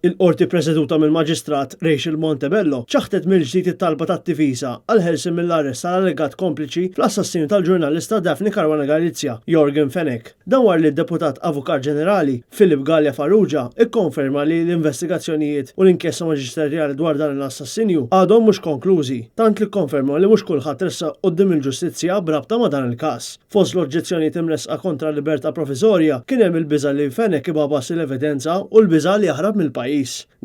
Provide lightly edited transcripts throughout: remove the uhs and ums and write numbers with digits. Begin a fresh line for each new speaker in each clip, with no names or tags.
Il-qorti preżeduta mill-Maġistrat Rachel Montebello ċaħtet mill-ġdid it-talba tat-tifisa għal ħelsien mill-arrest tal-allegat kompliċi fl-assassinju tal-ġurnalista Daphne Caruana Galizia, Jorgen Fenech. Dan war li d-deputat Avukat Ġenerali Philip Galea Farrugia ikkonferma li l-investigazzjonijiet u l-inkjesta maġisterjali dwar dan l-assassinju għadhom mhux konklużi, tant li konferma li mhux kulħadd ressa quddiem il-ġustizzja brabta ma' dan il-każ. Fost l-oġġezzjonijiet imresqa kontra l-libertà provizorja kien hemm il-biża' li Fenech ibabas l-evidenza u l-biża' li jaħrab mill-pajjiż.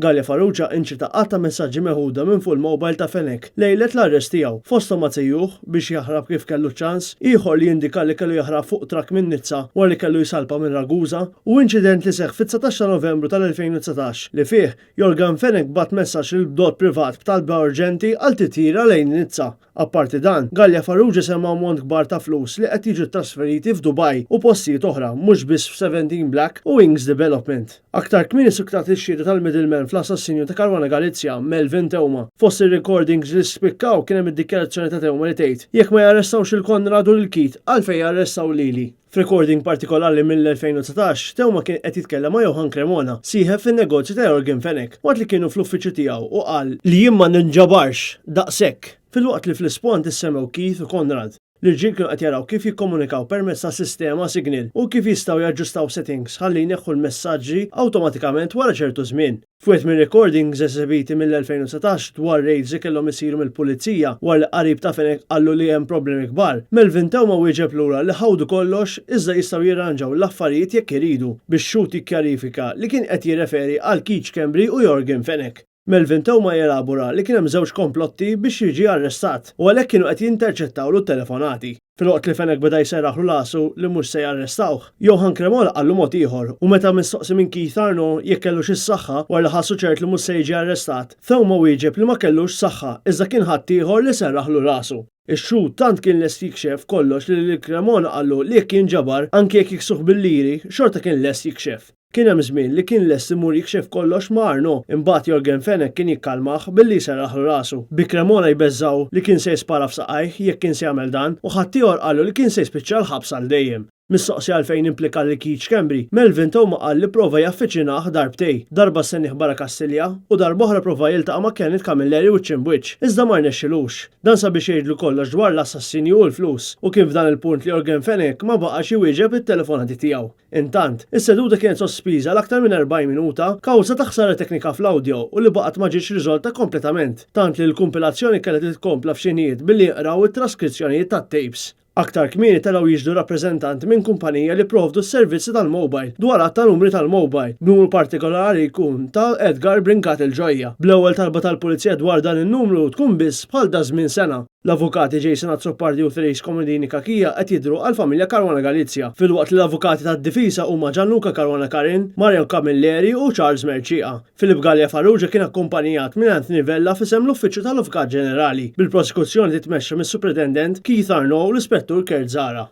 Galea Farrugia inċita qatta messaġġi meħuda minn fuq il-mobile ta' Fenech lejlet l-arrest tiegħu fosthom ma tejjuh biex jaħrab kif kellu ċans, ieħor li jindika li kellu jaħrab fuq trak minn Nizza wara li kellu jsalpa minn Ragusa u inċident li seħħ fit-19 ta' Novembru tal-2019 li fih Jorgen Fenech bat messaġġ lil bdot privat b'talba urġenti għal titjira lejn Nizza. Apparti dan, Galea Farrugia semma ammont kbar ta' flus li qed jiġu trasferiti f'Dubai u postijiet oħra mhux biss f'17 Black u Wings Development. Aktar kmieni suktat ix-xhieda tal-middleman fl-assassinju ta' Caruana Galizia, Melvin Teuma. Fost ir-recordings li spikkaw kien hemm id-dikjarazzjoni ta' Teuma li tgħid jekk ma jarrestawx il-Konrad u l-Kit għalfejn jarrestaw lili. F'recording partikolari mill-2019, Teuma kien qed jitkellem ma' Johan Cremona, sieħeb fin-negozju ta' Jorgen Fenech, waqt li kienu fl-uffiċċju tiegħu u qal li jien ma ninġabarx daqshekk. Fil-waqt li fl-ispont issemmew Keith u Konrad. L-irġiel kienu qed jaraw kif jikkomunikaw permezz ta' sistema Signal u kif jistgħu jaġġustaw settings ħalli jneħħu l-messaġġi awtomatikament wara ċertu żmien. F'wieħed mir-recordings eżebiti mill-2019 dwar raids li kellhom isiru mill-pulizija wara li qarib ta' Fenech qallu li hemm problemi kbar, Melvin Teuma wieġeb lura li ħawdu kollox iżda jistgħu jirranġaw l-affarijiet jekk iridu biex xut jikkjarifika li kien qed jirreferi għal Keith Schembri u Jorgen Fenech. Melvin Teuma jelabora li kien hemm żewġ komplotti biex jiġi arrestat u għalhekk kienu qed jinterċettawlu t-telefonati. Fil-waqt li Fenech beda jseraħlu rasu li mhux se jarrestawh, Johan Cremona qallu mod ieħor u meta mistoqsi minn Keith Arno jekk kellux is-saħħa wara li ħassu ċert li mhux se jiġi arrestat, Teuma wieġeb li ma kellux saħħa iżda kien ħadd ieħor li seraħlu rasu. Ix-xhud tant kien lest jikxef kollox li Cremona qallu li jekk jinġabar anke jekk jiksuh bil-liri xorta kien lest jikxef. Kien hemm żmien li kien lest imur jikxef kollox ma' Arno, imbagħad Jorgen Fenech kien jikkalmah billi seraħlu rasu. Bi Cremona jbeżżaw li kien se jispara f'saqajh jekk kien se jagħmel dan u ħadd ieħor qalu li kien se jispiċċa l-ħabs għal dejjem. Mistoqsi għalfejn implika li Keith Schembri, Melvin Teuma qal li prova jaffiċinah darbtej, darba senniħ barra Kastilja u darba oħra prova jiltaqa' ma' Kenneth Camilleri u Chimbwich, iżda ma rnexxilux. Dan sabiex jgħidlu kollox dwar l-assassinju u l-flus u kien f'dan il-punt li Jorgen Fenech ma baqax iwieġeb it-telefonati tiegħu. Intant, is-seduta kienet sospiża l-aktar minn 40 minuta kawża ta' ħsara teknika fl-awdio u li baqgħet ma ġietx riżolta kompletament, tant li l-kumpilazzjoni kellha titkompla f'xinijiet billi jaqraw it-traskrizzjonijiet tat-tapes. Aktar kmieni taraw jiġdu rappreżentanti minn kumpanija li provdu s-servizzi tal-mobile dwar ta' numri tal-mobile, b'numru partikolari jkun ta' Edgar Brinkat il-Ġojja. Bl-ewwel talba tal-pulizija dwar dan in-numru tkun biss bħal da żmien sena. L-avukati Jason Azzopardi u Thérèse Komodini Kakija qed jidhru għall-familja Caruana Galizia, filwaqt li l-avukati tad-difisa huma Gianluca Caruana Carin, Mario Camilleri u Charles Merċieqa. Philip Galea Farrugia kien akkumpanjat minn Anthony Vella f'isem l-Uffiċċju tal-Avukat Ġenerali, bil-prosekuzzjoni titmexxa mis-Supretendent Keith Arno u l-Ispettur Kurt Zara.